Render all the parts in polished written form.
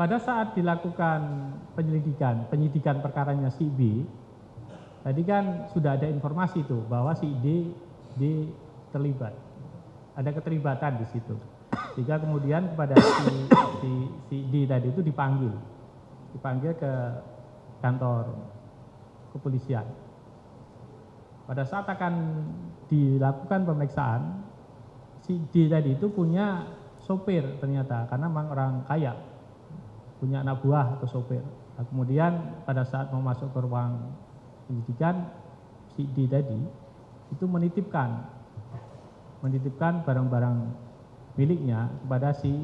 pada saat dilakukan penyidikan perkaranya si B, tadi kan sudah ada informasi tuh bahwa si D terlibat, ada keterlibatan di situ. Sehingga kemudian kepada si D tadi itu dipanggil ke kantor kepolisian. Pada saat akan dilakukan pemeriksaan, si D tadi itu punya sopir ternyata, karena memang orang kaya, punya anak buah atau sopir. Nah, kemudian pada saat mau masuk ke ruang penyidikan, si D tadi itu menitipkan barang-barang miliknya kepada si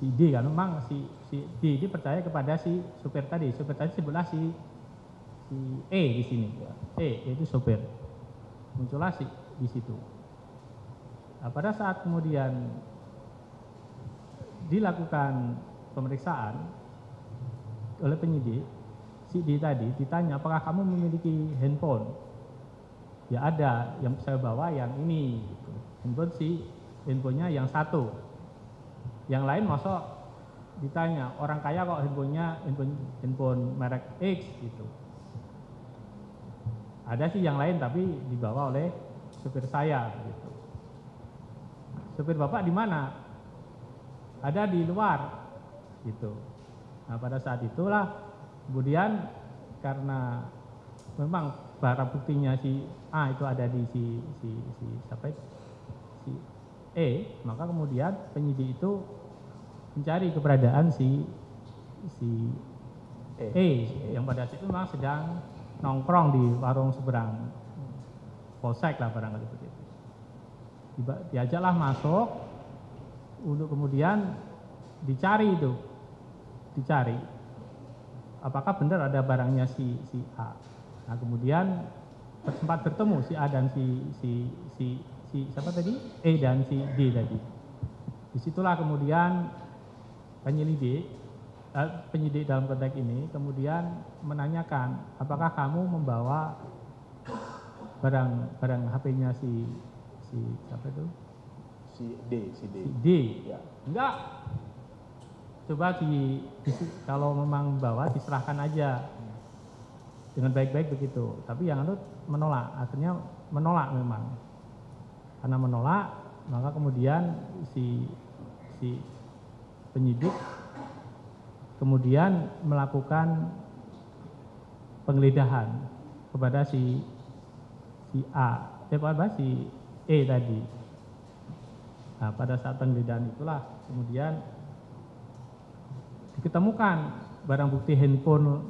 D, kan memang si D ini percaya kepada si sopir tadi sebutlah si E di sini, E itu sopir, muncullah di situ. Nah, pada saat kemudian dilakukan pemeriksaan oleh penyidik, si D tadi ditanya, apakah kamu memiliki handphone? Ya ada, yang saya bawa yang ini, gitu. Handphonenya yang satu, yang lain masuk ditanya, orang kaya kok handphone merek X gitu. Ada sih yang lain tapi dibawa oleh supir saya gitu. Supir bapak di mana? Ada di luar gitu. Nah, pada saat itulah kemudian karena memang barang buktinya si A itu ada di si E, maka kemudian penyidik itu mencari keberadaan si E yang pada saat itu memang sedang nongkrong di warung seberang polsek lah barangkali begitu. Diajaklah masuk untuk kemudian dicari apakah benar ada barangnya si A. Nah, kemudian sempat bertemu si A dan si siapa tadi? E dan si D tadi. Disitulah kemudian penyidik dalam konteks ini kemudian menanyakan, apakah kamu membawa barang HP-nya si siapa itu? Si D. Ya. Enggak. Coba kalau memang bawa diserahkan aja dengan baik-baik begitu. Tapi yang itu menolak, akhirnya menolak memang. Karena menolak, maka kemudian si penyidik kemudian melakukan penggeledahan kepada si E tadi. Nah, pada saat penggeledahan itulah kemudian diketemukan barang bukti handphone.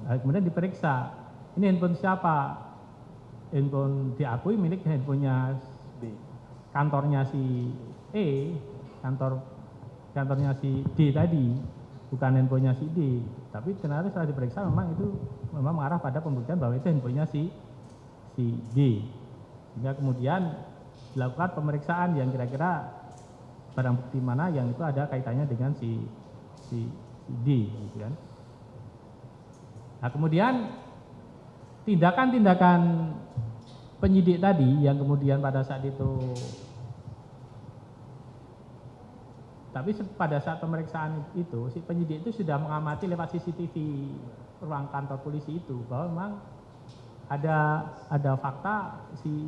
Nah, kemudian diperiksa, ini handphone siapa? Handphone diakui milik handphonenya D. Kantornya si E, kantornya si D tadi, bukan handphonenya si D. Tapi ternyata setelah diperiksa memang itu mengarah pada pembuktian bahwa itu handphonenya si D. Sehingga kemudian dilakukan pemeriksaan yang kira-kira barang bukti mana yang itu ada kaitannya dengan si D, gitu kan. Nah, kemudian tindakan penyidik tadi yang kemudian pada saat itu, tapi pada saat pemeriksaan itu si penyidik itu sudah mengamati lewat CCTV ruang kantor polisi itu bahwa memang ada fakta si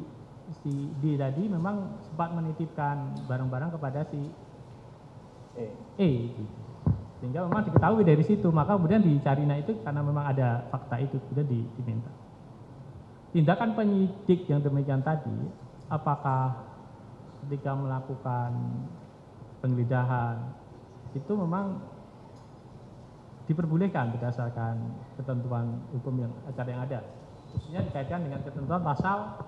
D tadi memang sempat menitipkan barang-barang kepada si E gitu. Sehingga memang diketahui dari situ, maka kemudian dicari. Nah, itu karena memang ada fakta itu kemudian diminta. Tindakan penyidik yang demikian tadi, apakah ketika melakukan penggeledahan itu memang diperbolehkan berdasarkan ketentuan hukum yang ada, khususnya dikaitkan dengan ketentuan pasal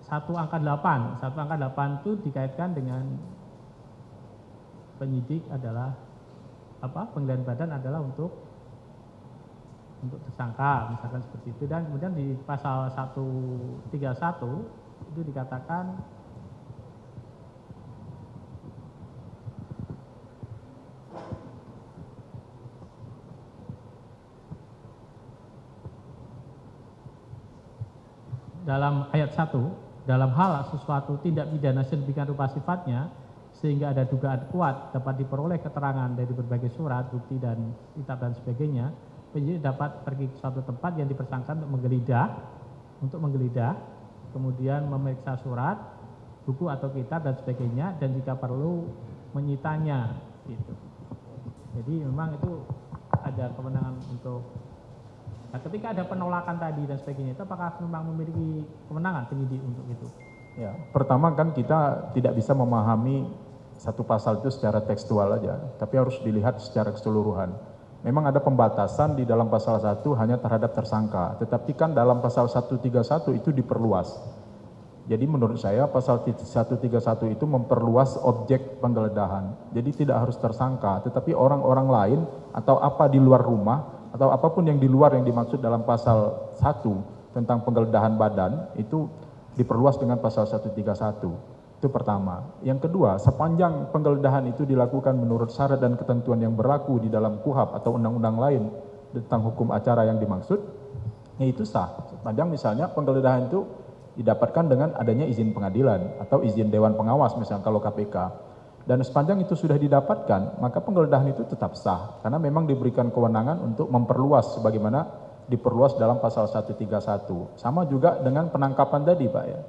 1 angka 8 itu dikaitkan dengan penyidik adalah penggeledahan badan adalah untuk tersangka misalkan seperti itu. Dan kemudian di pasal 131 itu dikatakan dalam ayat 1, dalam hal sesuatu tindak pidana sedemikian rupa sifatnya sehingga ada dugaan kuat dapat diperoleh keterangan dari berbagai surat, bukti dan kitab dan sebagainya, penyidik dapat pergi ke suatu tempat yang dipersangkakan untuk menggeledah, kemudian memeriksa surat, buku atau kitab dan sebagainya, dan jika perlu menyitanya gitu. Jadi memang itu ada kewenangan untuk, nah, ketika ada penolakan tadi dan sebagainya, itu apakah memang memiliki kewenangan penyidik untuk itu? Ya, pertama kan kita tidak bisa memahami satu pasal itu secara tekstual aja, tapi harus dilihat secara keseluruhan. Memang ada pembatasan di dalam pasal 1 hanya terhadap tersangka, tetapi kan dalam pasal 131 itu diperluas. Jadi menurut saya pasal 131 itu memperluas objek penggeledahan. Jadi tidak harus tersangka, tetapi orang-orang lain atau apa di luar rumah atau apapun yang di luar yang dimaksud dalam pasal 1 tentang penggeledahan badan itu diperluas dengan pasal 131. Itu pertama. Yang kedua, sepanjang penggeledahan itu dilakukan menurut syarat dan ketentuan yang berlaku di dalam KUHP atau undang-undang lain tentang hukum acara yang dimaksud, ya itu sah. Sepanjang misalnya penggeledahan itu didapatkan dengan adanya izin pengadilan atau izin Dewan Pengawas misalnya kalau KPK. Dan sepanjang itu sudah didapatkan, maka penggeledahan itu tetap sah. Karena memang diberikan kewenangan untuk memperluas sebagaimana diperluas dalam pasal 131. Sama juga dengan penangkapan tadi Pak ya.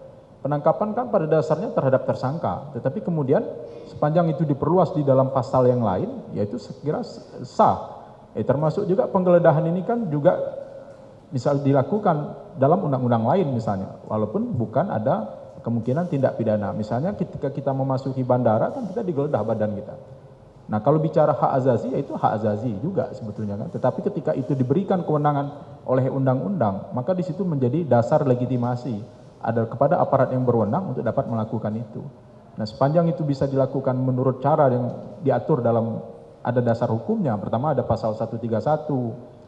Penangkapan kan pada dasarnya terhadap tersangka, tetapi kemudian sepanjang itu diperluas di dalam pasal yang lain, yaitu sekira sah. Termasuk juga penggeledahan ini kan juga bisa dilakukan dalam undang-undang lain misalnya, walaupun bukan ada kemungkinan tindak pidana. Misalnya ketika kita memasuki bandara kan kita digeledah badan kita. Nah kalau bicara hak azazi, ya itu hak azazi juga sebetulnya kan. Tetapi ketika itu diberikan kewenangan oleh undang-undang, maka di situ menjadi dasar legitimasi ada kepada aparat yang berwenang untuk dapat melakukan itu. Nah sepanjang itu bisa dilakukan menurut cara yang diatur dalam ada dasar hukumnya, pertama ada pasal 131,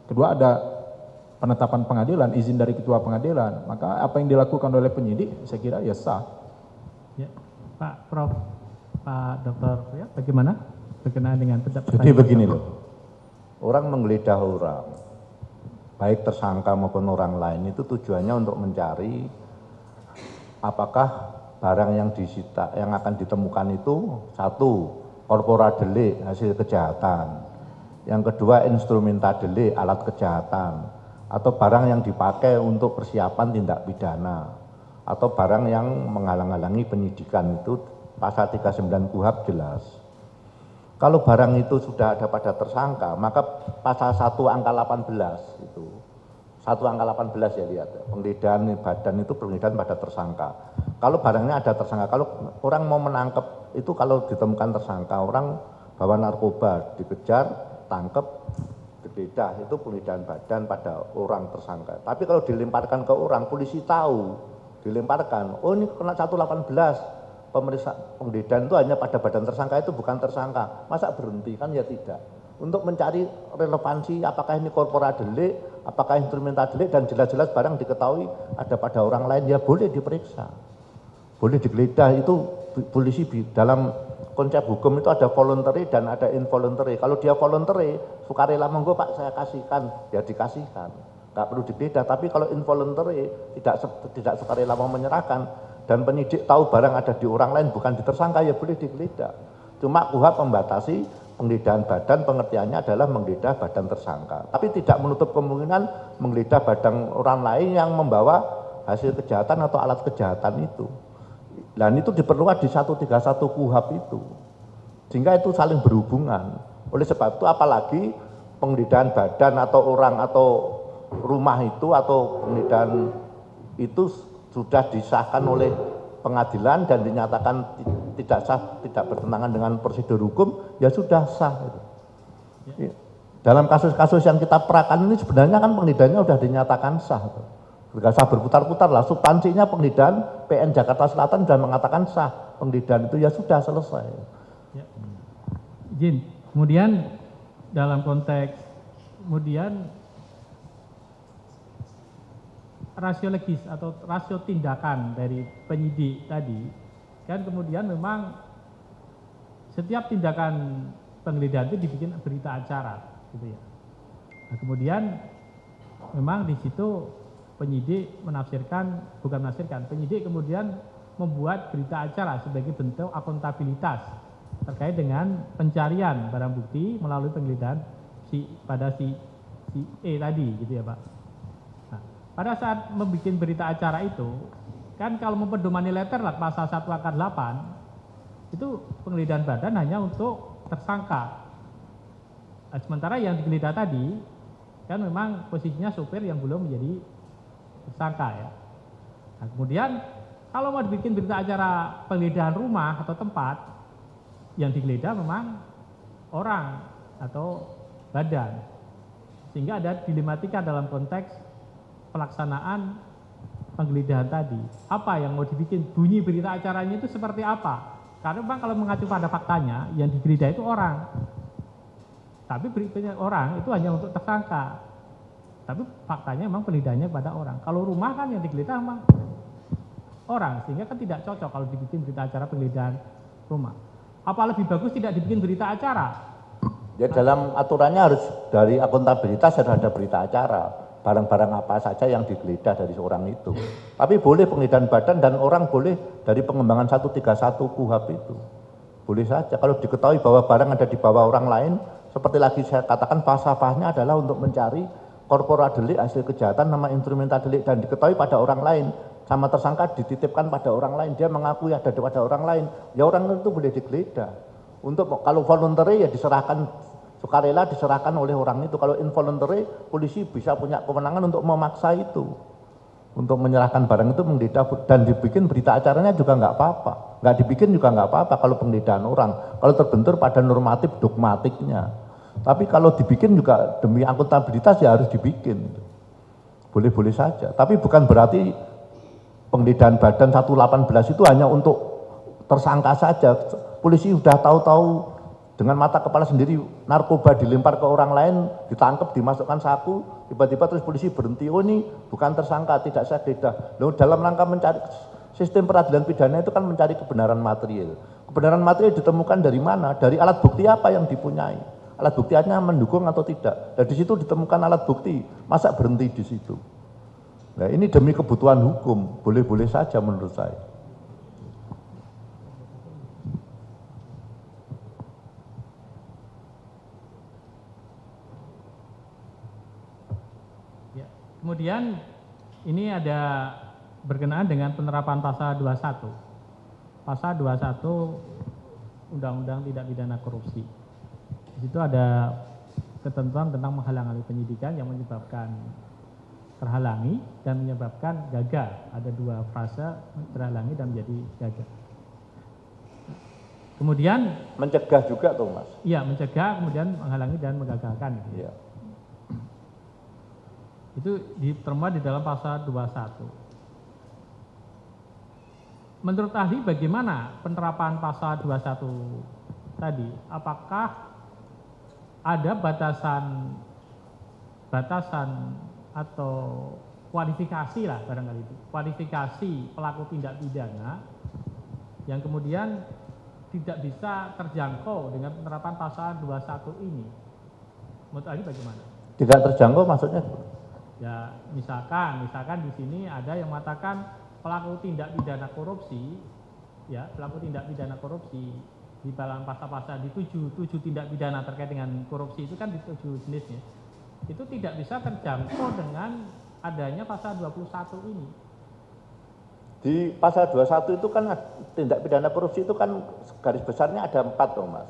kedua ada penetapan pengadilan, izin dari ketua pengadilan, maka apa yang dilakukan oleh penyidik saya kira ya sah. Ya, Pak Prof, Pak Dokter, ya, bagaimana berkenaan dengan pendapat? Jadi begini loh, orang menggeledah orang, baik tersangka maupun orang lain itu tujuannya untuk mencari apakah barang yang disita, yang akan ditemukan itu satu, corpora delik, hasil kejahatan. Yang kedua, instrumenta delik, alat kejahatan. Atau barang yang dipakai untuk persiapan tindak pidana. Atau barang yang menghalang-halangi penyidikan itu pasal 39 KUHP jelas. Kalau barang itu sudah ada pada tersangka, maka pasal 1 angka 18 itu. 1 angka 18 ya lihat, penggeledahan badan itu penggeledahan pada tersangka. Kalau barangnya ada tersangka, kalau orang mau menangkap itu kalau ditemukan tersangka, orang bawa narkoba, dikejar, tangkap, digeledah, itu penggeledahan badan pada orang tersangka. Tapi kalau dilemparkan ke orang, polisi tahu, dilemparkan, oh ini kena 118, penggeledahan itu hanya pada badan tersangka, itu bukan tersangka. Masa berhenti? Kan ya tidak. Untuk mencari relevansi apakah ini corpora delik, apakah instrumenta delik, dan jelas-jelas barang diketahui ada pada orang lain, ya boleh diperiksa. Boleh digeledah, itu polisi dalam konsep hukum itu ada voluntary dan ada involuntary. Kalau dia voluntary, sukarela monggo Pak saya kasihkan, ya dikasihkan. Nggak perlu digeledah, tapi kalau involuntary tidak sukarela mau menyerahkan, dan penyidik tahu barang ada di orang lain bukan di tersangka, ya boleh digeledah. Cuma KUHP membatasi penggeledahan badan, pengertiannya adalah menggeledah badan tersangka. Tapi tidak menutup kemungkinan menggeledah badan orang lain yang membawa hasil kejahatan atau alat kejahatan itu. Dan itu diperluas di 131 KUHP itu. Sehingga itu saling berhubungan. Oleh sebab itu apalagi penggeledahan badan atau orang atau rumah itu atau penggeledahan itu sudah disahkan oleh pengadilan dan dinyatakan tidak sah, tidak bertentangan dengan prosedur hukum, ya sudah sah. Ya. Dalam kasus-kasus yang kita perakan ini sebenarnya kan penggeledahannya sudah dinyatakan sah. Tidak sah berputar-putar lah, substansinya penggeledahan PN Jakarta Selatan sudah mengatakan sah, penggeledahan itu ya sudah selesai. Ya. Izin, kemudian dalam konteks kemudian rasio legis atau rasio tindakan dari penyidik tadi, kan kemudian memang setiap tindakan penggeledahan itu dibikin berita acara, gitu ya. Nah, kemudian memang di situ penyidik penyidik kemudian membuat berita acara sebagai bentuk akuntabilitas terkait dengan pencarian barang bukti melalui penggeledahan pada si E tadi gitu ya Pak. Nah, pada saat membuat berita acara itu kan kalau mempedomani letter lah pasal 1 angka 8 itu penggeledahan badan hanya untuk tersangka. Nah, sementara yang digeledah tadi kan memang posisinya sopir yang belum menjadi tersangka ya. Nah, kemudian kalau mau dibikin berita acara penggeledahan rumah atau tempat, yang digeledah memang orang atau badan. Sehingga ada dilematika dalam konteks pelaksanaan penggeledahan tadi. Apa yang mau dibikin, bunyi berita acaranya itu seperti apa? Karena memang kalau mengacu pada faktanya, yang digeledah itu orang. Tapi beritanya orang itu hanya untuk tersangka. Tapi faktanya memang penggeledahannya pada orang. Kalau rumah kan yang digeledah memang orang, sehingga kan tidak cocok kalau dibikin berita acara penggeledahan rumah. Apa lebih bagus tidak dibikin berita acara? Ya dalam aturannya harus dari akuntabilitas harus ada berita acara. Barang-barang apa saja yang digeledah dari seorang itu. Tapi boleh penggeledahan badan dan orang boleh dari pengembangan 131 KUHP itu. Boleh saja. Kalau diketahui bahwa barang ada di bawah orang lain, seperti lagi saya katakan falsafahnya adalah untuk mencari korpora delik hasil kejahatan nama instrumental delik dan diketahui pada orang lain. Sama tersangka dititipkan pada orang lain, dia mengakui ada pada orang lain, ya orang itu boleh digeledah. Untuk kalau voluntary ya diserahkan sukarela diserahkan oleh orang itu. Kalau involuntary polisi bisa punya kewenangan untuk memaksa itu, untuk menyerahkan barang itu menggeledah dan dibikin berita acaranya juga nggak apa-apa, nggak dibikin juga nggak apa-apa kalau penggeledahan orang, kalau terbentur pada normatif dogmatiknya. Tapi kalau dibikin juga demi akuntabilitas ya harus dibikin, boleh-boleh saja. Tapi bukan berarti penggeledahan badan 118 itu hanya untuk tersangka saja. Polisi sudah tahu-tahu dengan mata kepala sendiri narkoba dilempar ke orang lain, ditangkap, dimasukkan saku, tiba-tiba terus polisi berhenti, oh ini bukan tersangka, tidak saya geledah. Lalu dalam rangka mencari sistem peradilan pidana itu kan mencari kebenaran material. Kebenaran material ditemukan dari mana? Dari alat bukti apa yang dipunyai? Alat buktinya mendukung atau tidak? Dan di situ ditemukan alat bukti, masa berhenti di situ? Nah ini demi kebutuhan hukum, boleh-boleh saja menurut saya. Ya. Kemudian ini ada berkenaan dengan penerapan pasal 21. Pasal 21 Undang-Undang Tindak Pidana Korupsi. Di situ ada ketentuan tentang menghalangi penyidikan yang menyebabkan terhalangi dan menyebabkan gagal. Ada dua frase, terhalangi dan menjadi gagal. Kemudian mencegah juga tuh Mas. Iya, mencegah, kemudian menghalangi dan menggagalkan. Iya. Itu termuat di dalam pasal 21. Menurut ahli bagaimana penerapan pasal 21 tadi? Apakah ada batasan atau kualifikasi lah barangkali itu, kualifikasi pelaku tindak pidana yang kemudian tidak bisa terjangkau dengan penerapan pasal 21 ini? Menurut ahli bagaimana? Tidak terjangkau maksudnya? Ya misalkan di sini ada yang mengatakan pelaku tindak pidana korupsi, ya pelaku tindak pidana korupsi di dalam pasal-pasal di 7 tindak pidana terkait dengan korupsi itu kan di 7 jenisnya. Itu tidak bisa terjangkau dengan adanya pasal 21 ini. Di pasal 21 itu kan tindak pidana korupsi itu kan garis besarnya ada 4 dong Mas.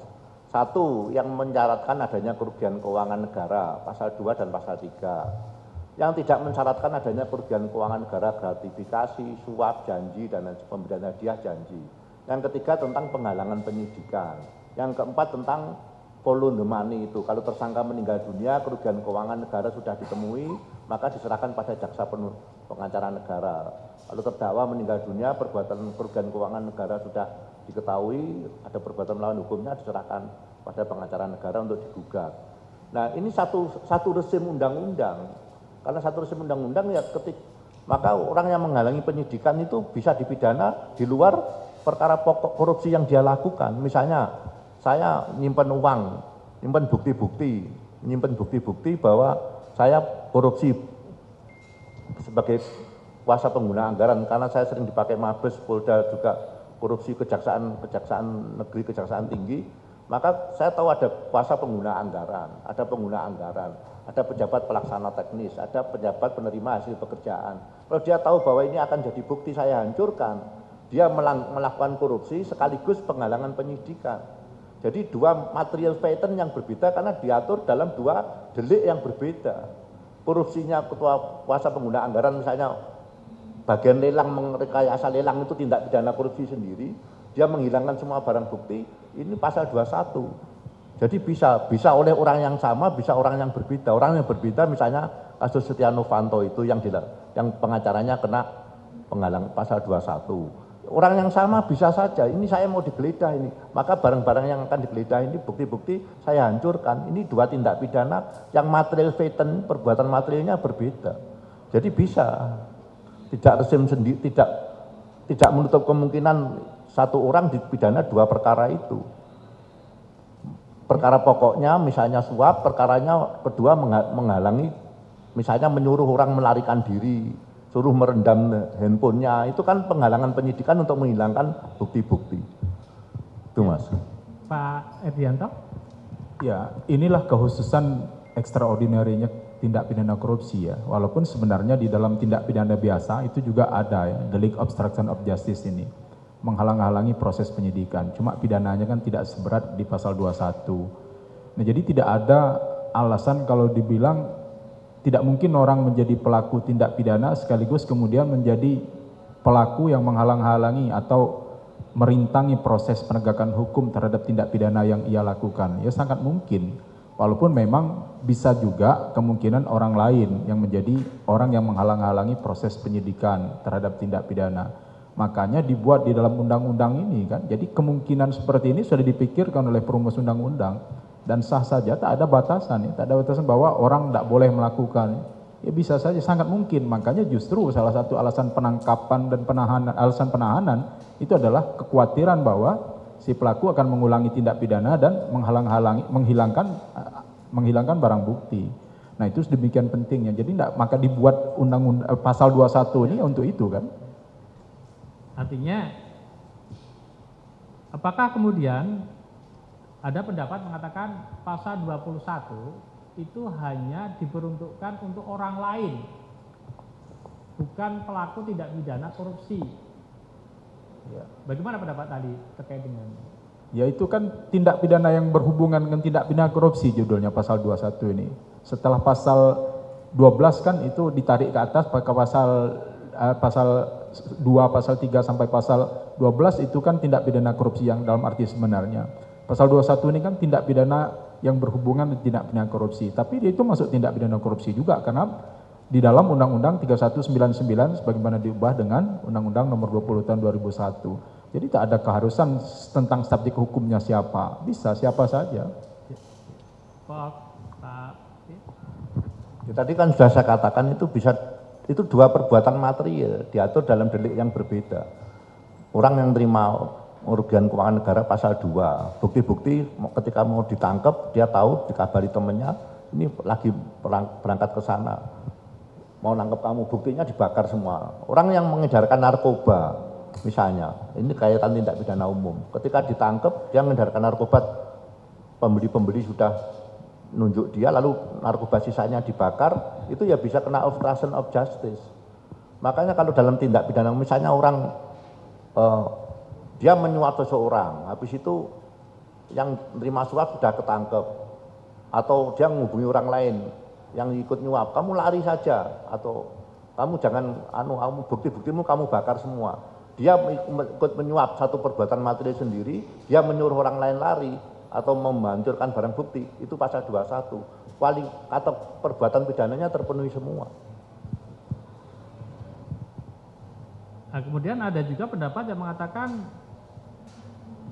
1 yang mensyaratkan adanya kerugian keuangan negara, pasal 2 dan pasal 3. Yang tidak mensyaratkan adanya kerugian keuangan negara, gratifikasi, suap, janji, dan pemberian hadiah janji. Yang ketiga tentang penghalangan penyidikan. Yang keempat tentang volume money itu. Kalau tersangka meninggal dunia, kerugian keuangan negara sudah ditemui, maka diserahkan pada jaksa pengacara negara. Kalau terdakwa meninggal dunia, perbuatan kerugian keuangan negara sudah diketahui, ada perbuatan melawan hukumnya, diserahkan pada pengacara negara untuk digugat. Nah ini satu rezim undang-undang. Karena satu rezim undang-undang ya maka orang yang menghalangi penyidikan itu bisa dipidana di luar perkara pokok korupsi yang dia lakukan. Misalnya saya nyimpen uang, nyimpen bukti-bukti bahwa saya korupsi sebagai kuasa pengguna anggaran karena saya sering dipakai Mabes, Polda juga korupsi kejaksaan negeri, kejaksaan tinggi, maka saya tahu ada kuasa pengguna anggaran, ada pejabat pelaksana teknis, ada pejabat penerima hasil pekerjaan. Kalau dia tahu bahwa ini akan jadi bukti saya hancurkan, dia melakukan korupsi sekaligus penghalangan penyidikan. Jadi dua material pattern yang berbeda karena diatur dalam dua delik yang berbeda. Korupsinya ketua kuasa pengguna anggaran misalnya bagian lelang, merekayasa lelang itu tindak pidana korupsi sendiri, dia menghilangkan semua barang bukti, ini pasal 21. Jadi bisa oleh orang yang sama, bisa orang yang berbeda. Orang yang berbeda misalnya kasus Setia Novanto itu yang pengacaranya kena penghalang pasal 21. Orang yang sama bisa saja, ini saya mau digeledah ini, maka barang-barang yang akan digeledah ini bukti-bukti saya hancurkan. Ini dua tindak pidana yang material pattern, perbuatan materialnya berbeda. Jadi bisa, tidak resim sendiri, tidak menutup kemungkinan satu orang dipidana dua perkara itu. Perkara pokoknya misalnya suap, perkaranya kedua menghalangi, misalnya menyuruh orang melarikan diri, suruh merendam handphonenya, itu kan penghalangan penyidikan untuk menghilangkan bukti-bukti. Itu Mas. Pak Erdianto? Ya, inilah kekhususan extraordinary-nya tindak pidana korupsi ya. Walaupun sebenarnya di dalam tindak pidana biasa itu juga ada ya, delik obstruction of justice ini. Menghalang-halangi proses penyidikan. Cuma pidananya kan tidak seberat di pasal 21. Nah, jadi tidak ada alasan kalau dibilang tidak mungkin orang menjadi pelaku tindak pidana sekaligus kemudian menjadi pelaku yang menghalang-halangi atau merintangi proses penegakan hukum terhadap tindak pidana yang ia lakukan. Ya sangat mungkin. Walaupun memang bisa juga kemungkinan orang lain yang menjadi orang yang menghalang-halangi proses penyidikan terhadap tindak pidana. Makanya dibuat di dalam undang-undang ini kan. Jadi kemungkinan seperti ini sudah dipikirkan oleh perumus undang-undang dan sah saja, tak ada batasan ya. Tak ada batasan bahwa orang tidak boleh melakukan. Ya bisa saja, sangat mungkin. Makanya justru salah satu alasan penangkapan dan alasan penahanan itu adalah kekhawatiran bahwa si pelaku akan mengulangi tindak pidana dan menghilangkan barang bukti. Nah, itu demikian pentingnya. Jadi maka dibuat undang-undang pasal 21 ini untuk itu kan. Artinya, apakah kemudian ada pendapat mengatakan pasal 21 itu hanya diperuntukkan untuk orang lain, bukan pelaku tindak pidana korupsi? Ya. Bagaimana pendapat tadi terkait dengan? Ya itu kan tindak pidana yang berhubungan dengan tindak pidana korupsi judulnya pasal 21 ini. Setelah pasal 12 kan itu ditarik ke atas pakai pasal 2, pasal 3 sampai pasal 12 itu kan tindak pidana korupsi yang dalam arti sebenarnya. Pasal 21 ini kan tindak pidana yang berhubungan dengan tindak pidana korupsi. Tapi dia itu masuk tindak pidana korupsi juga karena di dalam Undang-Undang 3199 sebagaimana diubah dengan Undang-Undang Nomor 20 Tahun 2001. Jadi tak ada keharusan tentang subjek hukumnya siapa, bisa siapa saja. Ya, tadi kan sudah saya katakan itu dua perbuatan material diatur dalam delik yang berbeda. Orang yang terima kerugian keuangan negara pasal 2, bukti-bukti ketika mau ditangkap dia tahu dikabari temannya ini lagi berangkat ke sana mau nangkep kamu, buktinya dibakar semua. Orang yang mengedarkan narkoba misalnya, ini kaitan tindak pidana umum, ketika ditangkap dia mengedarkan narkoba, pembeli-pembeli sudah nunjuk dia lalu narkoba sisanya dibakar, itu ya bisa kena obstruction of justice. Makanya kalau dalam tindak pidana misalnya orang dia menyuap seseorang, habis itu yang terima suap sudah ketangkep, atau dia menghubungi orang lain yang ikut nyuap, kamu lari saja, atau kamu jangan bukti-buktimu kamu bakar semua. Dia ikut menyuap satu perbuatan material sendiri, dia menyuruh orang lain lari atau menghancurkan barang bukti, itu pasal 21. Atau perbuatan pidananya terpenuhi semua. Nah, kemudian ada juga pendapat yang mengatakan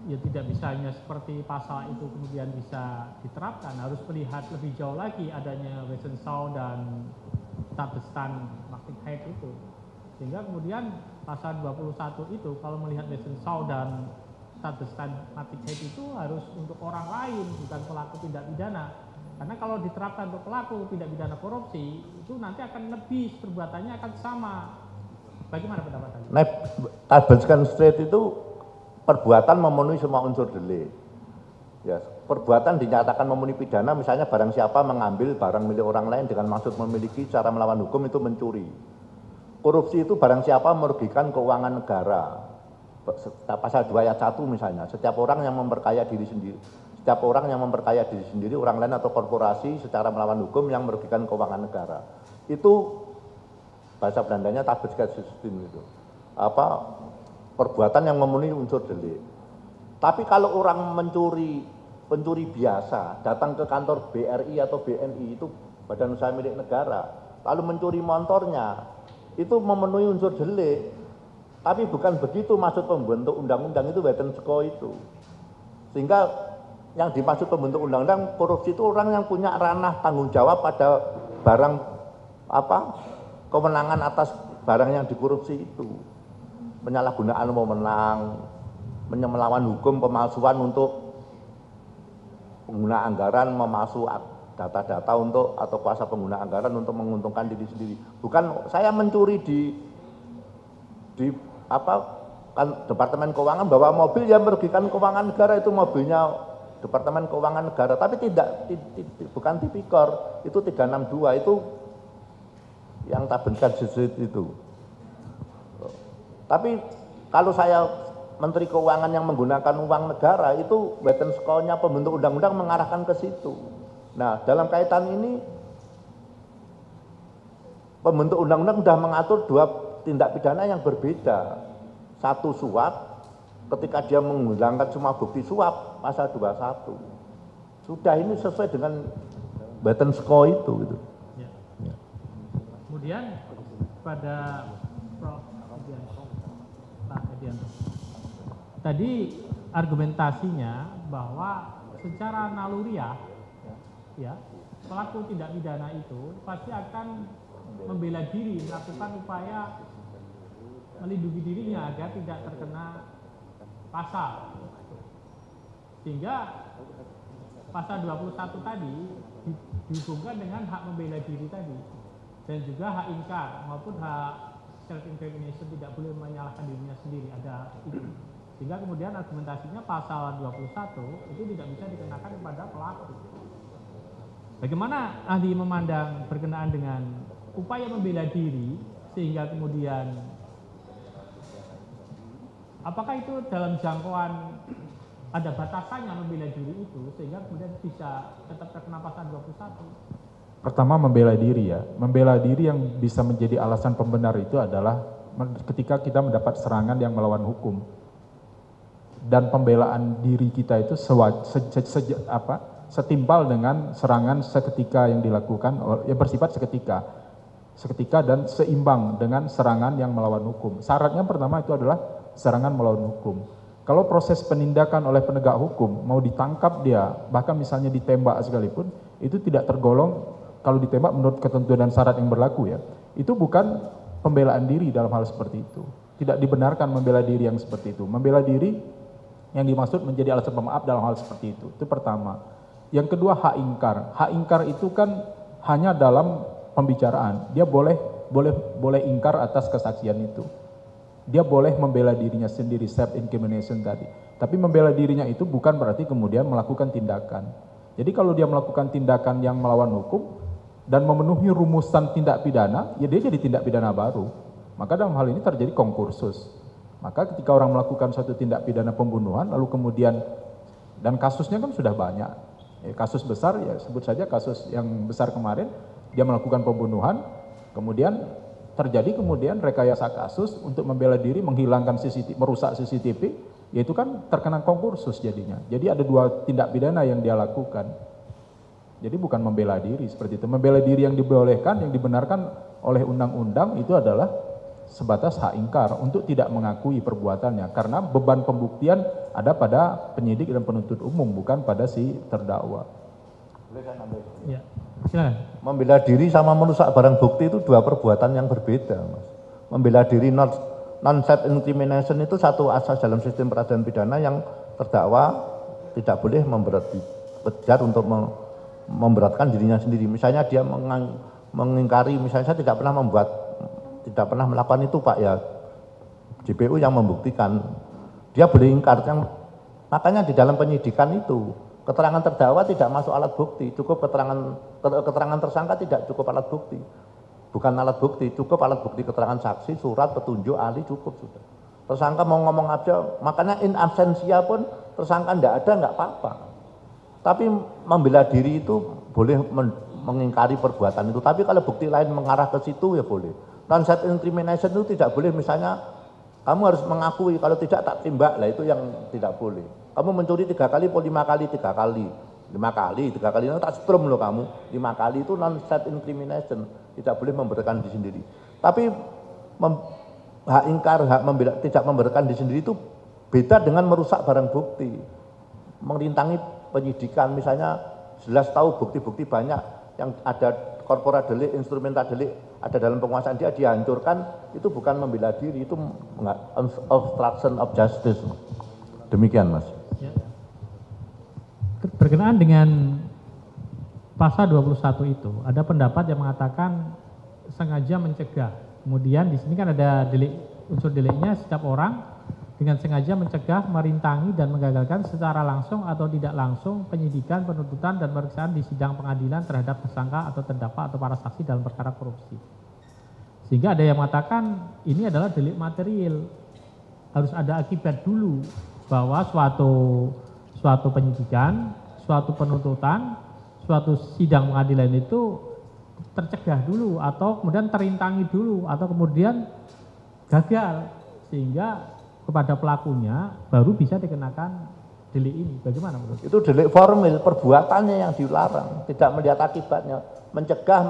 ya tidak bisa hanya seperti pasal itu kemudian bisa diterapkan, harus melihat lebih jauh lagi adanya Wessensau dan Tatbestand Machtigheit itu. Sehingga kemudian pasal 21 itu kalau melihat Wessensau dan Tatbestand Machtigheit itu harus untuk orang lain, bukan pelaku tindak pidana. Karena kalau diterapkan untuk pelaku tindak pidana korupsi, itu nanti akan lebih, perbuatannya akan sama. Bagaimana pendapat Anda? Tatbestand itu perbuatan memenuhi semua unsur delik. Ya, perbuatan dinyatakan memenuhi pidana, misalnya barang siapa mengambil barang milik orang lain dengan maksud memiliki secara melawan hukum itu mencuri. Korupsi itu barang siapa merugikan keuangan negara. Pasal 2 ayat 1 misalnya, setiap orang yang memperkaya diri sendiri, orang lain atau korporasi secara melawan hukum yang merugikan keuangan negara. Itu bahasa Belandanya tabeskedsistem itu. Perbuatan yang memenuhi unsur delik. Tapi kalau orang pencuri biasa datang ke kantor BRI atau BNI, itu badan usaha milik negara, lalu mencuri motornya, itu memenuhi unsur delik. Tapi bukan begitu maksud pembentuk undang-undang itu Wetensko itu. Sehingga yang dimaksud pembentuk undang-undang korupsi itu orang yang punya ranah tanggung jawab pada barang kewenangan atas barang yang dikorupsi itu. Penyalahgunaan wewenang, melawan hukum, pemalsuan untuk pengguna anggaran, memalsu data-data untuk atau kuasa pengguna anggaran untuk menguntungkan diri sendiri. Bukan saya mencuri di kan Departemen Keuangan bawa mobil yang merugikan keuangan negara, itu mobilnya Departemen Keuangan Negara, tapi bukan tipikor, itu 362 itu yang tabeskedsistem itu. Tapi kalau saya Menteri Keuangan yang menggunakan uang negara, itu Wetensko-nya pembentuk undang-undang mengarahkan ke situ. Nah, dalam kaitan ini pembentuk undang-undang sudah mengatur 2 tindak pidana yang berbeda. Satu suap, ketika dia menghilangkan semua bukti suap, pasal 21. Sudah, ini sesuai dengan Wetensko itu gitu. Ya. Kemudian pada Pak Edianto, tadi argumentasinya bahwa secara naluriah ya, pelaku tindak pidana itu pasti akan membela diri, melakukan upaya melindungi dirinya agar tidak terkena pasal. Sehingga pasal 21 tadi dihubungkan dengan hak membela diri tadi, dan juga hak ingkar maupun hak self incrimination, tidak boleh menyalahkan dirinya sendiri, ada itu. Sehingga kemudian argumentasinya pasal 21 itu tidak bisa dikenakan kepada pelaku. Bagaimana ahli memandang berkenaan dengan upaya membela diri, sehingga kemudian apakah itu dalam jangkauan ada batasannya membela diri itu, sehingga kemudian bisa tetap terkena pasal 21? Pertama, membela diri ya. Membela diri yang bisa menjadi alasan pembenar itu adalah ketika kita mendapat serangan yang melawan hukum. Dan pembelaan diri kita itu setimpal dengan serangan seketika yang dilakukan, yang bersifat seketika dan seimbang dengan serangan yang melawan hukum. Syaratnya pertama itu adalah serangan melawan hukum. Kalau proses penindakan oleh penegak hukum, mau ditangkap dia, bahkan misalnya ditembak sekalipun, itu tidak tergolong, kalau ditembak menurut ketentuan dan syarat yang berlaku ya, itu bukan pembelaan diri dalam hal seperti itu. Tidak dibenarkan membela diri yang seperti itu. Membela diri yang dimaksud menjadi alasan pemaaf dalam hal seperti itu. Itu pertama. Yang kedua, hak ingkar. Hak ingkar itu kan hanya dalam pembicaraan. Dia boleh ingkar atas kesaksian itu. Dia boleh membela dirinya sendiri, self incrimination tadi. Tapi membela dirinya itu bukan berarti kemudian melakukan tindakan. Jadi kalau dia melakukan tindakan yang melawan hukum dan memenuhi rumusan tindak pidana, ya dia jadi tindak pidana baru. Maka dalam hal ini terjadi konkursus. Maka ketika orang melakukan suatu tindak pidana pembunuhan, lalu kemudian, dan kasusnya kan sudah banyak. Ya, kasus besar, ya sebut saja kasus yang besar kemarin, dia melakukan pembunuhan, kemudian terjadi kemudian rekayasa kasus untuk membela diri, menghilangkan CCTV, merusak CCTV, yaitu kan terkena konkursus jadinya. Jadi ada 2 tindak pidana yang dia lakukan. Jadi bukan membela diri seperti itu. Membela diri yang dibolehkan, yang dibenarkan oleh undang-undang itu adalah sebatas hak ingkar untuk tidak mengakui perbuatannya. Karena beban pembuktian ada pada penyidik dan penuntut umum, bukan pada si terdakwa. Ya, silakan. Membela diri sama merusak barang bukti itu 2 perbuatan yang berbeda, Mas. Membela diri non-self incrimination itu satu asas dalam sistem peradilan pidana yang terdakwa tidak boleh bejar untuk memberatkan dirinya sendiri. Misalnya dia mengingkari, misalnya saya tidak pernah melakukan itu Pak, ya JPU yang membuktikan. dia boleh ingkar. Makanya di dalam penyidikan itu keterangan terdakwa tidak masuk alat bukti, cukup keterangan tersangka tidak cukup alat bukti. Bukan alat bukti, cukup alat bukti keterangan saksi, surat, petunjuk, ahli cukup sudah. Tersangka mau ngomong aja, makanya in absentia pun tersangka enggak ada enggak apa-apa. Tapi membela diri itu boleh mengingkari perbuatan itu. Tapi kalau bukti lain mengarah ke situ ya boleh. Non-self incrimination itu tidak boleh, misalnya kamu harus mengakui, kalau tidak tak tembak, lah itu yang tidak boleh. Kamu mencuri 3 kali, 5 kali, 3 kali. 5 kali, 3 kali, tak strum loh kamu. 5 kali itu non-self incrimination, tidak boleh memberkan diri sendiri. Tapi hak ingkar, tidak memberkan diri sendiri itu beda dengan merusak barang bukti. Merintangi penyidikan, misalnya jelas tahu bukti-bukti banyak yang ada korporat delik, instrumental delik, ada dalam penguasaan dia dihancurkan, itu bukan membela diri, itu obstruction of justice. Demikian Mas. Ya. Berkenaan dengan pasal 21 itu, ada pendapat yang mengatakan sengaja mencegah. Kemudian di sini kan ada unsur deliknya, setiap orang dengan sengaja mencegah, merintangi dan menggagalkan secara langsung atau tidak langsung penyidikan, penuntutan dan pemeriksaan di sidang pengadilan terhadap tersangka atau terdakwa atau para saksi dalam perkara korupsi. Sehingga ada yang mengatakan ini adalah delik material. Harus ada akibat dulu bahwa suatu penyidikan, suatu penuntutan, suatu sidang pengadilan itu tercegah dulu atau kemudian terintangi dulu atau kemudian gagal, sehingga kepada pelakunya baru bisa dikenakan delik ini. Bagaimana menurut? Itu delik formil, perbuatannya yang dilarang, tidak melihat akibatnya, mencegah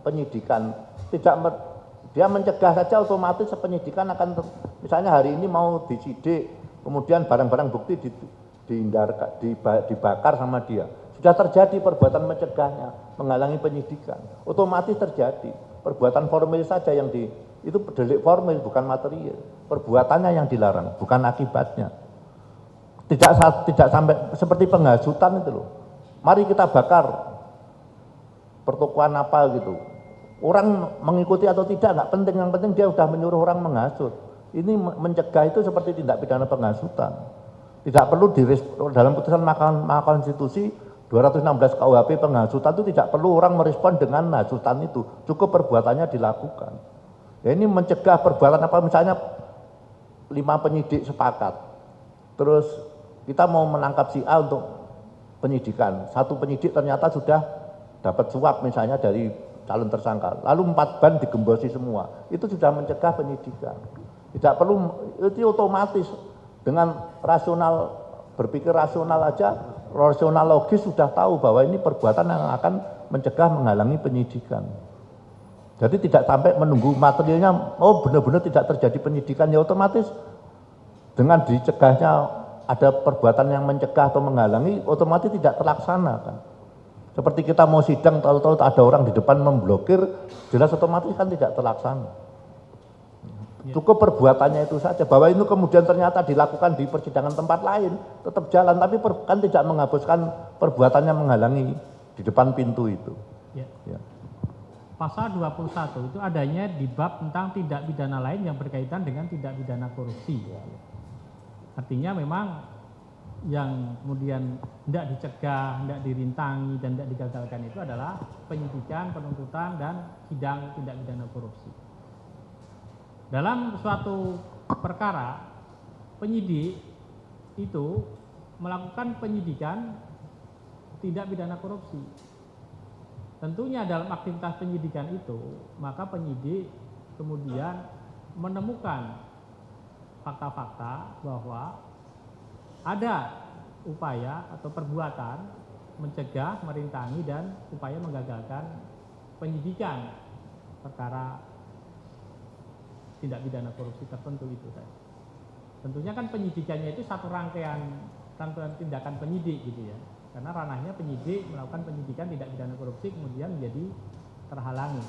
penyidikan, dia mencegah saja otomatis penyidikan akan misalnya hari ini mau disidik, kemudian barang-barang bukti dibakar sama dia. Sudah terjadi perbuatan mencegahnya, menghalangi penyidikan, otomatis terjadi. Perbuatan formil saja yang itu delik formil, bukan material. Perbuatannya yang dilarang, bukan akibatnya. Tidak sampai seperti penghasutan itu loh. Mari kita bakar pertokoan apa gitu. Orang mengikuti atau tidak nggak penting, yang penting dia sudah menyuruh orang menghasut. Ini mencegah itu seperti tindak pidana penghasutan. Tidak perlu dalam putusan Mahkamah Konstitusi 216 KUHP penghasutan itu tidak perlu orang merespon dengan hasutan itu, cukup perbuatannya dilakukan. Ya, ini mencegah perbuatan apa, misalnya 5 penyidik sepakat, terus kita mau menangkap si A untuk penyidikan, 1 penyidik ternyata sudah dapat suap misalnya dari calon tersangka, lalu 4 ban digembosi semua, itu sudah mencegah penyidikan. Tidak perlu, itu otomatis dengan rasional, berpikir rasional aja, rasional logis sudah tahu bahwa ini perbuatan yang akan mencegah, menghalangi penyidikan. Jadi tidak sampai menunggu materialnya, oh benar-benar tidak terjadi penyidikan, ya otomatis dengan dicegahnya ada perbuatan yang mencegah atau menghalangi, otomatis tidak terlaksana kan. Seperti kita mau sidang, tahu-tahu ada orang di depan memblokir, jelas otomatis kan tidak terlaksana. Cukup perbuatannya itu saja, bahwa itu kemudian ternyata dilakukan di persidangan tempat lain, tetap jalan, tapi kan tidak menghapuskan perbuatannya menghalangi di depan pintu itu. Ya. Ya. Pasal 21 itu adanya di bab tentang tindak pidana lain yang berkaitan dengan tindak pidana korupsi. Artinya memang yang kemudian tidak dicegah, tidak dirintangi, dan tidak digagalkan itu adalah penyidikan, penuntutan, dan sidang tindak pidana korupsi. Dalam suatu perkara, penyidik itu melakukan penyidikan tindak pidana korupsi. Tentunya dalam aktivitas penyidikan itu, maka penyidik kemudian menemukan fakta-fakta bahwa ada upaya atau perbuatan mencegah, merintangi, dan upaya menggagalkan penyidikan perkara tindak pidana korupsi tertentu itu. Tentunya kan penyidikannya itu satu rangkaian tindakan penyidik gitu ya. Karena ranahnya penyidik melakukan penyidikan tindak pidana korupsi kemudian menjadi terhalangi.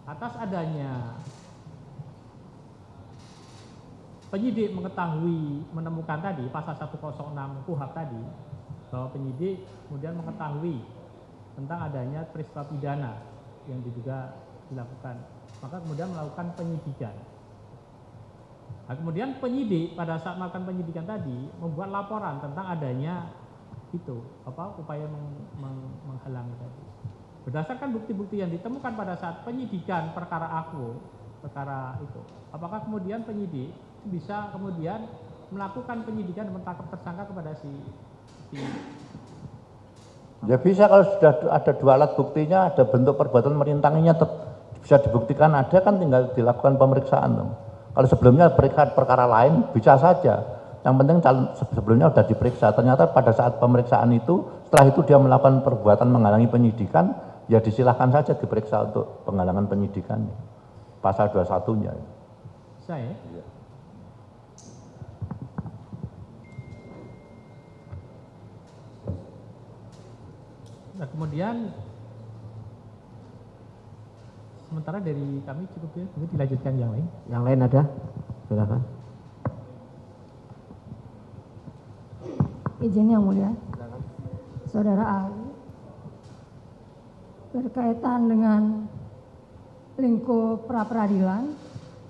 Atas adanya penyidik mengetahui, menemukan tadi pasal 106 KUHP tadi, bahwa penyidik kemudian mengetahui tentang adanya peristiwa pidana yang diduga dilakukan, maka kemudian melakukan penyidikan. Nah, kemudian penyidik pada saat melakukan penyidikan tadi membuat laporan tentang adanya itu upaya menghalangi tadi. Berdasarkan bukti-bukti yang ditemukan pada saat penyidikan perkara perkara itu, apakah kemudian penyidik bisa kemudian melakukan penyidikan dan menangkap tersangka kepada si ya bisa, kalau sudah ada dua alat buktinya, ada bentuk perbuatan merintanginya bisa dibuktikan ada, kan tinggal dilakukan pemeriksaan. Kalau sebelumnya perkara lain bisa saja. Yang penting sebelumnya sudah diperiksa. Ternyata pada saat pemeriksaan itu, setelah itu dia melakukan perbuatan menghalangi penyidikan, ya disilahkan saja diperiksa untuk penghalangan penyidikan. Pasal 21-nya. Saya. Iya. Nah, kemudian sementara dari kami cukup ya, mungkin dilanjutkan yang lain. Yang lain ada? Silakan. Izin yang mulia, saudara ahli, berkaitan dengan lingkup pra peradilan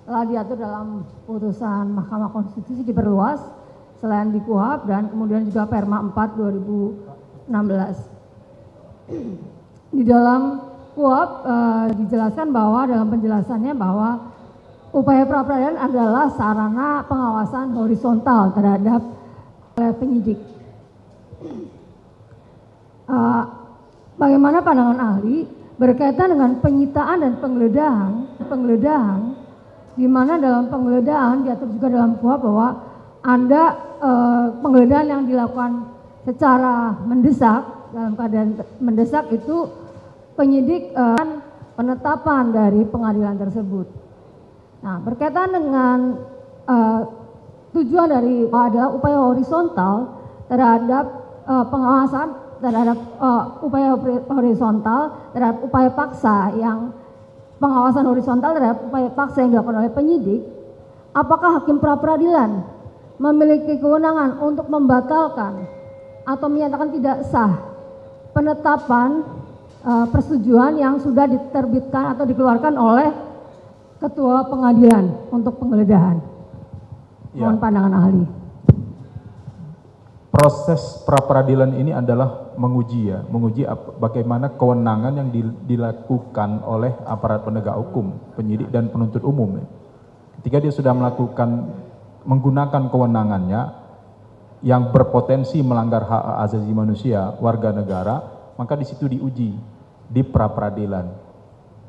telah diatur dalam putusan Mahkamah Konstitusi diperluas selain di KUHP dan kemudian juga Perma 4 2016. Di dalam KUHP dijelaskan bahwa dalam penjelasannya bahwa upaya pra peradilan adalah sarana pengawasan horizontal terhadap penyidik. Bagaimana pandangan ahli berkaitan dengan penyitaan dan penggeledahan, di mana dalam penggeledahan diatur juga dalam KUHP bahwa ada penggeledahan yang dilakukan secara mendesak. Dalam keadaan mendesak itu penyidik penetapan dari pengadilan tersebut. Nah, berkaitan dengan tujuan dari adalah upaya horizontal terhadap pengawasan terhadap upaya horizontal terhadap upaya paksa yang pengawasan horizontal terhadap upaya paksa yang dilakukan oleh penyidik. Apakah hakim pra peradilan memiliki kewenangan untuk membatalkan atau menyatakan tidak sah penetapan persetujuan yang sudah diterbitkan atau dikeluarkan oleh ketua pengadilan untuk penggeledahan? Mohon pandangan ahli. Proses pra peradilan ini adalah menguji bagaimana kewenangan yang dilakukan oleh aparat penegak hukum, penyidik dan penuntut umum. Ketika dia sudah menggunakan kewenangannya yang berpotensi melanggar hak asasi manusia warga negara, maka di situ diuji di pra peradilan.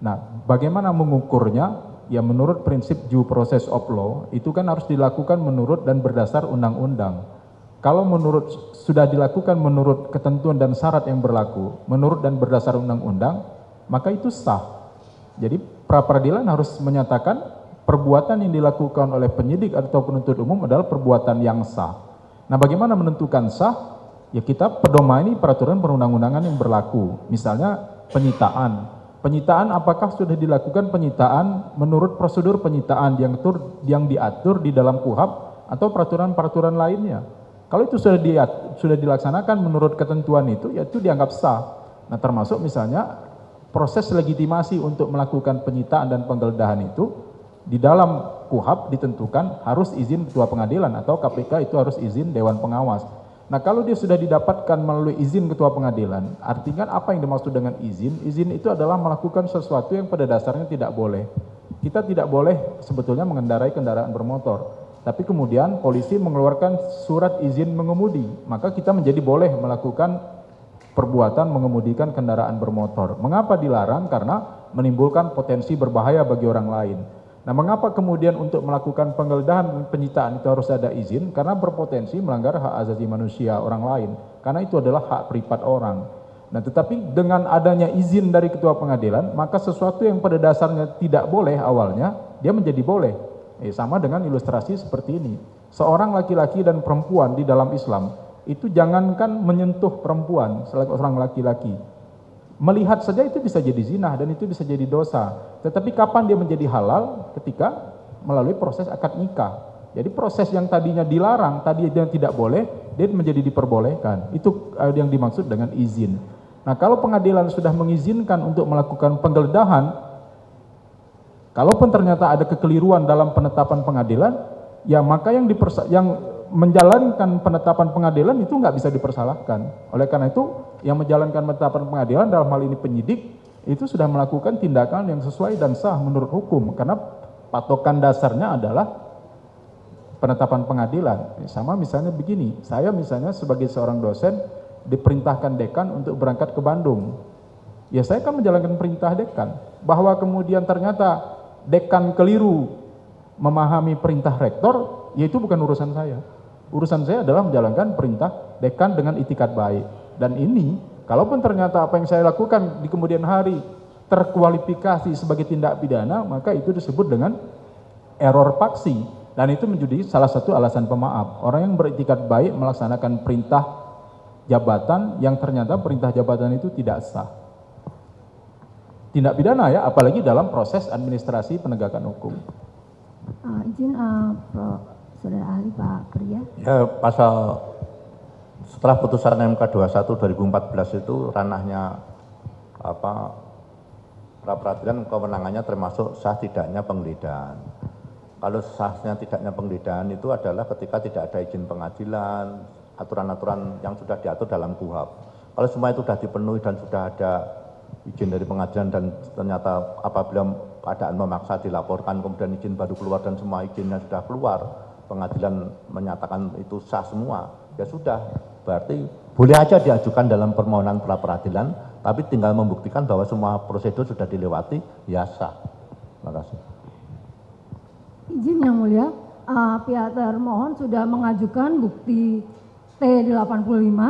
Nah, bagaimana mengukurnya? Ya menurut prinsip due process of law itu kan harus dilakukan menurut dan berdasar undang-undang. Kalau sudah dilakukan menurut ketentuan dan syarat yang berlaku, menurut dan berdasar undang-undang, maka itu sah. Jadi pra peradilan harus menyatakan perbuatan yang dilakukan oleh penyidik atau penuntut umum adalah perbuatan yang sah. Nah, bagaimana menentukan sah? Ya kita pedomani peraturan perundang-undangan yang berlaku. Misalnya penyitaan. Penyitaan apakah sudah dilakukan penyitaan menurut prosedur penyitaan yang diatur di dalam KUHP atau peraturan-peraturan lainnya. Kalau itu sudah dilaksanakan menurut ketentuan itu, ya itu dianggap sah. Nah, termasuk misalnya proses legitimasi untuk melakukan penyitaan dan penggeledahan itu di dalam KUHP ditentukan harus izin ketua pengadilan atau KPK itu harus izin Dewan Pengawas. Nah, kalau dia sudah didapatkan melalui izin ketua pengadilan, artinya apa yang dimaksud dengan izin? Izin itu adalah melakukan sesuatu yang pada dasarnya tidak boleh. Kita tidak boleh sebetulnya mengendarai kendaraan bermotor, tapi kemudian polisi mengeluarkan surat izin mengemudi, maka kita menjadi boleh melakukan perbuatan mengemudikan kendaraan bermotor. Mengapa dilarang? Karena menimbulkan potensi berbahaya bagi orang lain. Nah, mengapa kemudian untuk melakukan penggeledahan dan penyitaan itu harus ada izin? Karena berpotensi melanggar hak asasi manusia orang lain. Karena itu adalah hak privat orang. Nah, tetapi dengan adanya izin dari ketua pengadilan, maka sesuatu yang pada dasarnya tidak boleh awalnya, dia menjadi boleh. Sama dengan ilustrasi seperti ini. Seorang laki-laki dan perempuan di dalam Islam, itu jangankan menyentuh perempuan, seorang laki-laki. Melihat saja itu bisa jadi zina dan itu bisa jadi dosa. Tetapi kapan dia menjadi halal? Ketika melalui proses akad nikah. Jadi proses yang tadinya dilarang, tadinya tidak boleh, dia menjadi diperbolehkan. Itu yang dimaksud dengan izin. Nah, kalau pengadilan sudah mengizinkan untuk melakukan penggeledahan, kalaupun ternyata ada kekeliruan dalam penetapan pengadilan, ya maka yang menjalankan penetapan pengadilan itu nggak bisa dipersalahkan. Oleh karena itu, yang menjalankan penetapan pengadilan dalam hal ini penyidik itu sudah melakukan tindakan yang sesuai dan sah menurut hukum, karena patokan dasarnya adalah penetapan pengadilan. Sama misalnya begini, saya misalnya sebagai seorang dosen diperintahkan dekan untuk berangkat ke Bandung. Ya saya kan menjalankan perintah dekan. Bahwa kemudian ternyata dekan keliru memahami perintah rektor, ya itu bukan urusan saya. Urusan saya adalah menjalankan perintah dekan dengan itikat baik. Dan ini, kalaupun ternyata apa yang saya lakukan di kemudian hari terkualifikasi sebagai tindak pidana, maka itu disebut dengan error paksi. Dan itu menjadi salah satu alasan pemaaf. Orang yang beritikat baik melaksanakan perintah jabatan yang ternyata perintah jabatan itu tidak sah. Tindak pidana ya, apalagi dalam proses administrasi penegakan hukum. Izin Saudara Ahli Pak Pria. Ya, pasal setelah putusan MK 21 2014 itu ranahnya pra peradilan, kewenangannya termasuk sah tidaknya penggeledahan. Kalau sahnya tidaknya penggeledahan itu adalah ketika tidak ada izin pengadilan, aturan-aturan yang sudah diatur dalam KUHP. Kalau semua itu sudah dipenuhi dan sudah ada izin dari pengadilan dan ternyata apabila keadaan memaksa dilaporkan kemudian izin baru keluar dan semua izinnya sudah keluar, pengadilan menyatakan itu sah semua, ya sudah, berarti boleh aja diajukan dalam permohonan pra peradilan, tapi tinggal membuktikan bahwa semua prosedur sudah dilewati, ya sah. Terima kasih. Izin Yang Mulia, pihak termohon sudah mengajukan bukti T85,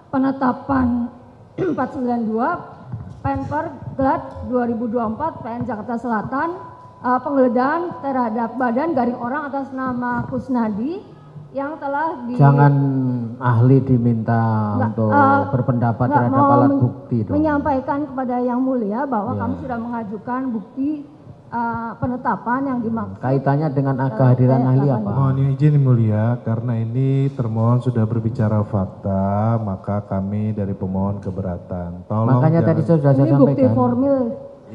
penetapan 492, Penper Glad 2024 PN Jakarta Selatan, penggeledahan terhadap badan garing orang atas nama Kusnadi yang telah Jangan ahli diminta untuk berpendapat terhadap alat bukti dong. Menyampaikan kepada Yang Mulia bahwa kami sudah mengajukan bukti penetapan yang dimaksud. Kaitannya dengan kehadiran ahli apa? Mohon izin mulia, karena ini termohon sudah berbicara fakta, maka kami dari pemohon keberatan. Tolong Makanya tadi sudah saya ini bukti sampaikan. formil.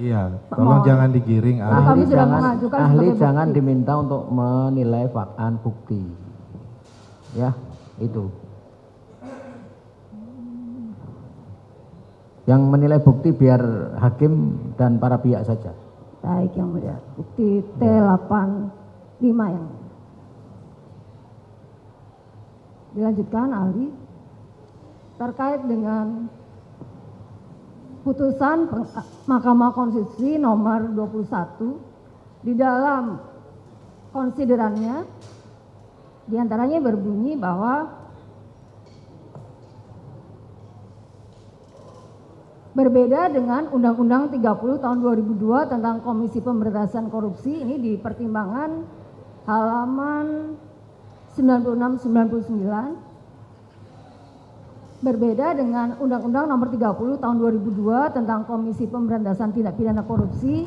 Iya, tolong jangan digiring. Kami sudah mengajukan ahli sebagai jangan bukti. diminta untuk menilai faktaan bukti. Ya, itu. Yang menilai bukti biar hakim dan para pihak saja. Baik Yang Mulia, bukti T85 yang dilanjutkan ahli terkait dengan putusan Mahkamah Konstitusi nomor 21 di dalam konsiderannya diantaranya berbunyi bahwa berbeda dengan Undang-Undang 30 tahun 2002 tentang Komisi Pemberantasan Korupsi, ini di pertimbangan halaman 96-99. Berbeda dengan Undang-Undang nomor 30 tahun 2002 tentang Komisi Pemberantasan Tindak Pidana Korupsi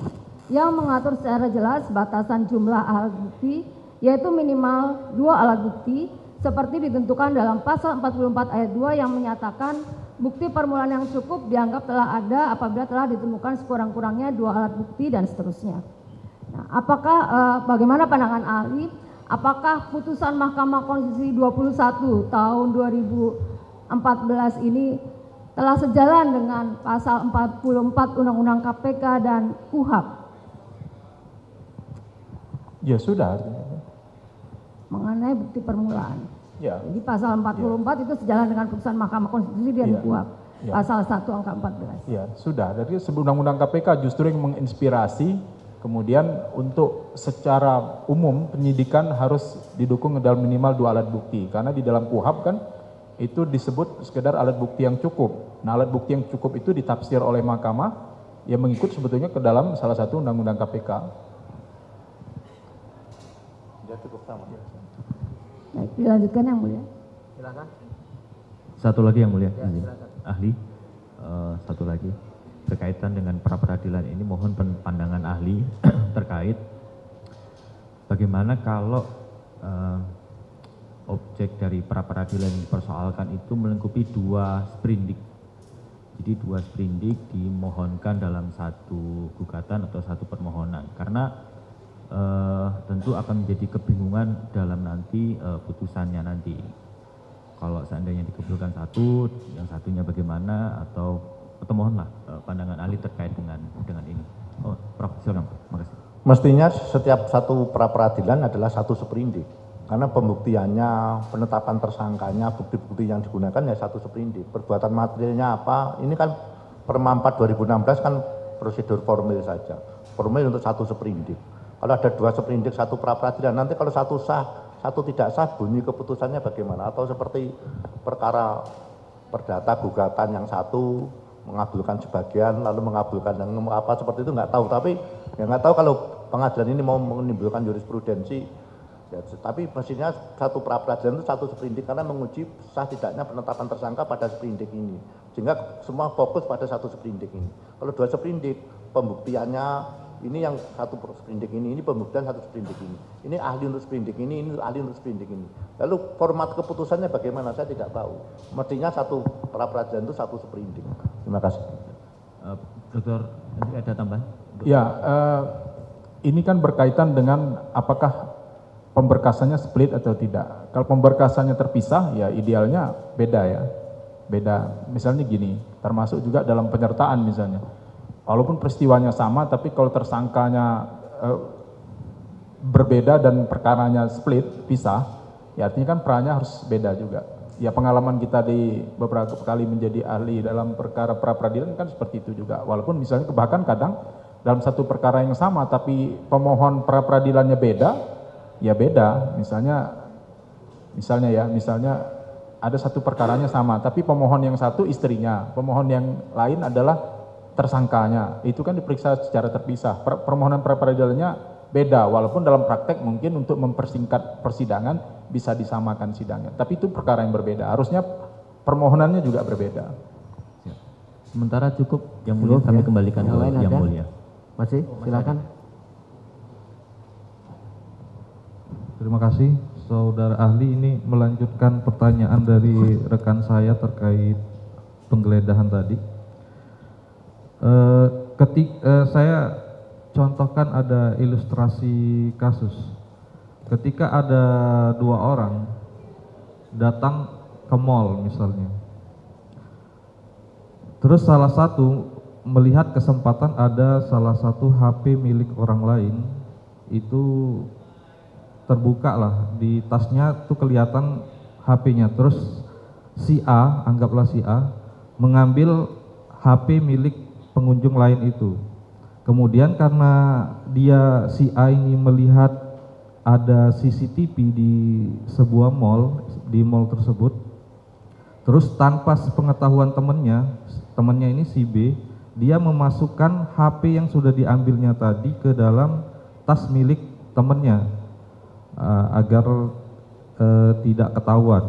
yang mengatur secara jelas batasan jumlah alat bukti, yaitu minimal 2 alat bukti seperti ditentukan dalam pasal 44 ayat 2 yang menyatakan bukti permulaan yang cukup dianggap telah ada apabila telah ditemukan sekurang-kurangnya 2 alat bukti dan seterusnya. Nah, bagaimana pandangan ahli? Apakah putusan Mahkamah Konstitusi 21 tahun 2014 ini telah sejalan dengan pasal 44 Undang-Undang KPK dan KUHP? Ya sudah. Mengenai bukti permulaan. Ya. Jadi pasal 44 itu sejalan dengan putusan Mahkamah Konstitusi dan KUHP. Pasal 1 angka 14. Ya, sudah. Jadi Undang-Undang KPK justru yang menginspirasi kemudian untuk secara umum penyidikan harus didukung dalam minimal 2 alat bukti. Karena di dalam KUHP kan itu disebut sekedar alat bukti yang cukup. Nah, alat bukti yang cukup itu ditafsir oleh mahkamah yang mengikut sebetulnya ke dalam salah satu Undang-Undang KPK. Ya, cukup sama. Baik, dilanjutkan Yang Mulia. Silakan. Satu lagi Yang Mulia, Ya, silakan. ahli, satu lagi berkaitan dengan pra peradilan ini, mohon pandangan ahli terkait bagaimana kalau objek dari pra peradilan yang dipersoalkan itu melengkapi 2 sprindik. Jadi 2 sprindik dimohonkan dalam satu gugatan atau satu permohonan. Karena tentu akan menjadi kebingungan dalam nanti putusannya nanti. Kalau seandainya dikabulkan satu, yang satunya bagaimana, atau mohonlah pandangan ahli terkait dengan ini. Oh, Prof, silakan. Makasih. Mestinya setiap satu pra peradilan adalah satu seperindik. Karena pembuktiannya, penetapan tersangkanya, bukti-bukti yang digunakan ya satu seperindik. Perbuatan materialnya apa, ini kan Perma 4 2016 kan prosedur formil saja. Formil untuk satu seperindik. Kalau ada dua seperindik, satu pra peradilan, nanti kalau satu sah, satu tidak sah, bunyi keputusannya bagaimana? Atau seperti perkara perdata gugatan yang satu mengabulkan sebagian, lalu mengabulkan yang apa seperti itu nggak tahu. Tapi ya nggak tahu kalau pengadilan ini mau menimbulkan jurisprudensi. Ya, tapi mestinya satu pra peradilan itu satu seperindik karena menguji sah tidaknya penetapan tersangka pada seperindik ini. Sehingga semua fokus pada satu seperindik ini. Kalau dua seperindik, pembuktiannya ini yang satu seperindik ini pembuktian satu seperindik ini. Ini ahli untuk seperindik ini ahli untuk seperindik ini. Lalu format keputusannya bagaimana saya tidak tahu. Mestinya satu pra peradilan itu satu seperindik. Terima kasih. Dokter, ada tambahan? Ya, ini kan berkaitan dengan apakah pemberkasannya split atau tidak. Kalau pemberkasannya terpisah, ya idealnya beda ya. Beda, misalnya gini, termasuk juga dalam penyertaan misalnya. Walaupun peristiwanya sama, tapi kalau tersangkanya berbeda dan perkaranya split, pisah, ya artinya kan perannya harus beda juga. Ya pengalaman kita di beberapa kali menjadi ahli dalam perkara pra peradilan kan seperti itu juga. Walaupun misalnya bahkan kadang dalam satu perkara yang sama, tapi pemohon pra peradilannya beda, ya beda. Misalnya ada satu perkaranya sama, tapi pemohon yang satu istrinya, pemohon yang lain adalah tersangkanya. Itu kan diperiksa secara terpisah. Permohonan pra peradilannya beda, walaupun dalam praktek mungkin untuk mempersingkat persidangan bisa disamakan sidangnya. Tapi itu perkara yang berbeda. Harusnya permohonannya juga berbeda. Sementara cukup, yang mulia kami kembalikan ke yang mulia. Masih, silakan. Terima kasih, saudara ahli. Ini melanjutkan pertanyaan dari rekan saya terkait penggeledahan tadi. Saya contohkan ada ilustrasi kasus. Ketika ada dua orang datang ke mall misalnya, terus salah satu melihat kesempatan ada salah satu HP milik orang lain itu terbuka lah di tasnya, tuh kelihatan HP-nya. Terus si A, anggaplah si A, mengambil HP milik pengunjung lain itu. Kemudian karena dia si A ini melihat ada CCTV di sebuah mall, di mall tersebut, terus tanpa sepengetahuan temannya ini si B, dia memasukkan HP yang sudah diambilnya tadi ke dalam tas milik temannya agar tidak ketahuan.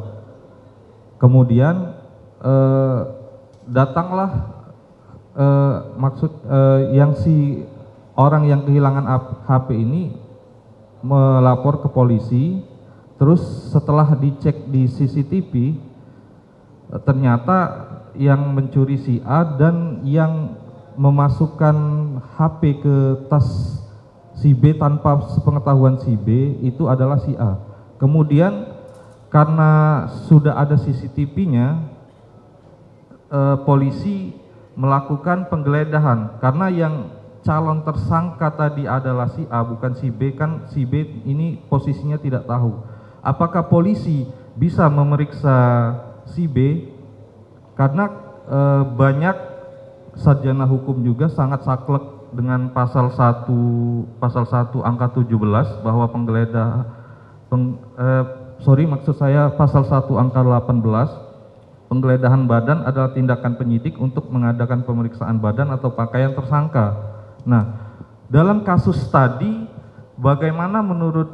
Kemudian datanglah yang si orang yang kehilangan HP ini melapor ke polisi. Terus setelah dicek di CCTV, ternyata yang mencuri si A dan yang memasukkan HP ke tas si B tanpa sepengetahuan si B itu adalah si A. Kemudian karena sudah ada CCTV-nya, polisi melakukan penggeledahan karena yang calon tersangka tadi adalah si A bukan si B, kan si B ini posisinya tidak tahu. Apakah polisi bisa memeriksa si B? Karena banyak sarjana hukum juga sangat saklek dengan pasal 1 angka 17 bahwa pasal 1 angka 18, penggeledahan badan adalah tindakan penyidik untuk mengadakan pemeriksaan badan atau pakaian tersangka. Nah, dalam kasus tadi bagaimana menurut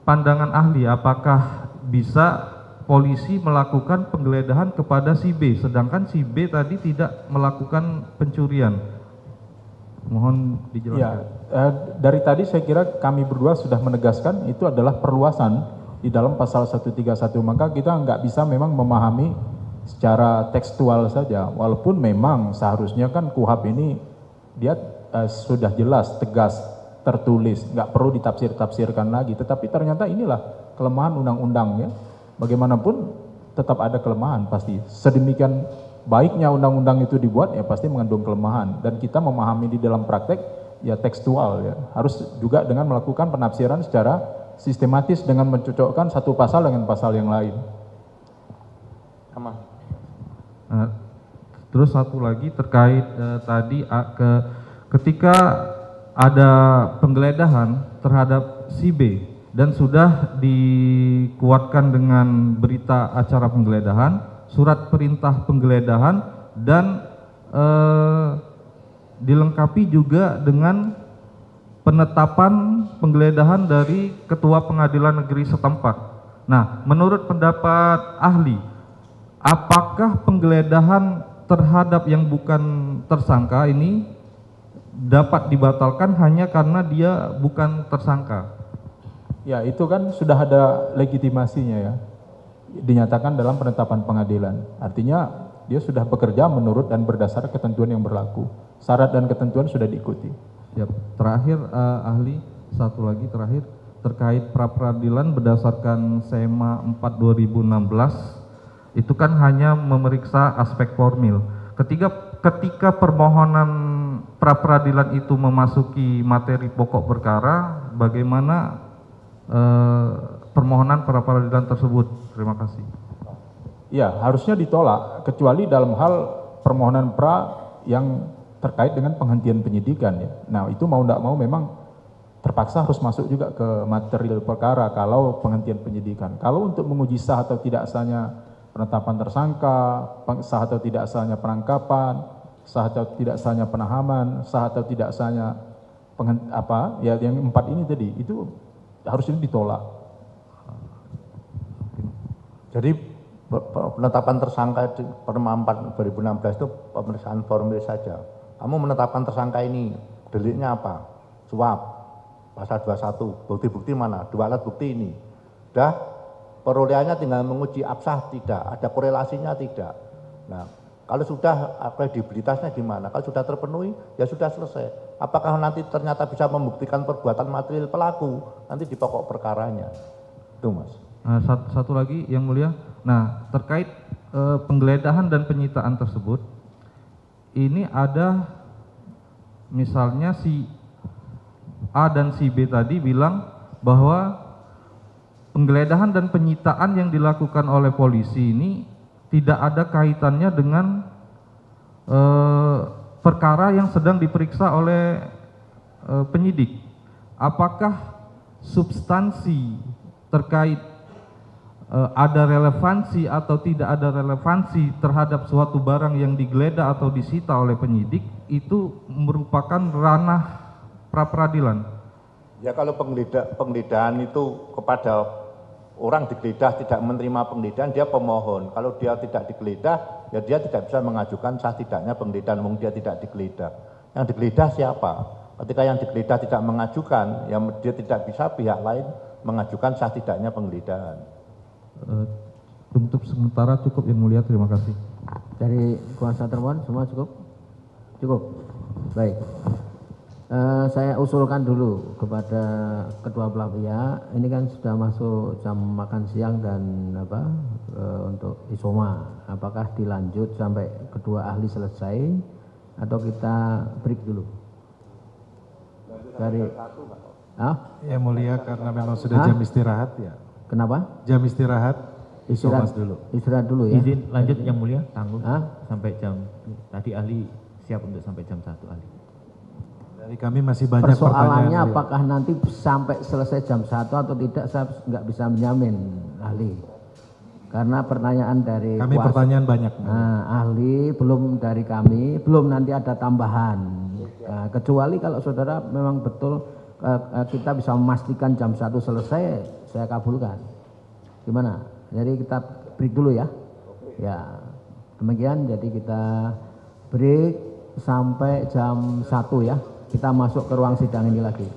pandangan ahli, apakah bisa polisi melakukan penggeledahan kepada si B sedangkan si B tadi tidak melakukan pencurian? Mohon dijelaskan. Ya, dari tadi saya kira kami berdua sudah menegaskan itu adalah perluasan di dalam pasal 131, maka kita nggak bisa memang memahami secara tekstual saja, walaupun memang seharusnya kan KUHP ini dia sudah jelas tegas tertulis, nggak perlu ditafsir-tafsirkan lagi. Tetapi ternyata inilah kelemahan undang-undangnya. Bagaimanapun tetap ada kelemahan pasti. Sedemikian baiknya undang-undang itu dibuat ya pasti mengandung kelemahan. Dan kita memahami di dalam praktek ya tekstual ya. Harus juga dengan melakukan penafsiran secara sistematis dengan mencocokkan satu pasal dengan pasal yang lain. Terus satu lagi terkait tadi ketika ada penggeledahan terhadap si B dan sudah dikuatkan dengan berita acara penggeledahan, surat perintah penggeledahan dan dilengkapi juga dengan penetapan penggeledahan dari Ketua Pengadilan Negeri setempat. Nah, menurut pendapat ahli, apakah penggeledahan terhadap yang bukan tersangka ini dapat dibatalkan hanya karena dia bukan tersangka? Ya, itu kan sudah ada legitimasinya ya. Dinyatakan dalam penetapan pengadilan. Artinya dia sudah bekerja menurut dan berdasar ketentuan yang berlaku. Syarat dan ketentuan sudah diikuti. Siap. Terakhir ahli, satu lagi terakhir terkait pra-peradilan berdasarkan SEMA 4/2016 itu kan hanya memeriksa aspek formil. Ketika permohonan pra-peradilan itu memasuki materi pokok perkara, bagaimana permohonan pra-peradilan tersebut? Terima kasih. Ya, harusnya ditolak kecuali dalam hal permohonan pra yang terkait dengan penghentian penyidikan ya. Nah, itu mau tidak mau memang terpaksa harus masuk juga ke material perkara kalau penghentian penyidikan. Kalau untuk menguji sah atau tidak sahnya penetapan tersangka, sah atau tidak sahnya penangkapan, sah atau tidak sahnya penahanan, sah atau tidak sahnya yang 4 ini tadi, itu harusnya ditolak. Jadi penetapan tersangka di Perma 4 2016 itu pemeriksaan formil saja. Kamu menetapkan tersangka ini, deliknya apa? Suap, pasal 21, bukti-bukti mana? 2 alat bukti ini. Sudah, perolehannya tinggal menguji absah tidak, ada korelasinya tidak. Nah, kalau sudah kredibilitasnya gimana? Kalau sudah terpenuhi, ya sudah selesai. Apakah nanti ternyata bisa membuktikan perbuatan material pelaku, nanti di pokok perkaranya. Itu Mas. Nah, satu lagi yang mulia, nah terkait penggeledahan dan penyitaan tersebut, ini ada misalnya si A dan si B tadi bilang bahwa penggeledahan dan penyitaan yang dilakukan oleh polisi ini tidak ada kaitannya dengan perkara yang sedang diperiksa oleh penyidik. Apakah substansi terkait ada relevansi atau tidak ada relevansi terhadap suatu barang yang digeledah atau disita oleh penyidik itu merupakan ranah pra-peradilan? Ya kalau penggeledahan itu kepada orang digeledah tidak menerima penggeledahan, dia pemohon. Kalau dia tidak digeledah, ya dia tidak bisa mengajukan sah tidaknya penggeledahan, wong dia tidak digeledah. Yang digeledah siapa? Ketika yang digeledah tidak mengajukan, ya dia tidak bisa pihak lain mengajukan sah tidaknya penggeledahan. Untuk sementara cukup yang mulia, terima kasih. Dari kuasa termohon semua cukup? Cukup. Baik. Saya usulkan dulu kepada kedua belah pihak. Ini kan sudah masuk jam makan siang dan untuk isoma. Apakah dilanjut sampai kedua ahli selesai atau kita break dulu? Dari Ya mulia, karena memang sudah jam istirahat ya. Kenapa? Jam istirahat. Istirahat dulu. Istirahat dulu ya. Izin lanjut yang mulia, tangguh sampai jam tadi ahli siap untuk sampai jam 1 ahli. Dari kami masih banyak pertanyaan. Persoalannya apakah nanti sampai selesai jam 1 atau tidak, saya nggak bisa menjamin ahli. Karena pertanyaan dari kami pertanyaan banyak. Nah, ahli belum dari kami, belum nanti ada tambahan. Nah, kecuali kalau saudara memang betul kita bisa memastikan jam 1 selesai, saya kabulkan. Gimana? Jadi kita break dulu ya. Ya, demikian. Jadi kita break sampai jam 1 ya. Kita masuk ke ruang sidang ini lagi.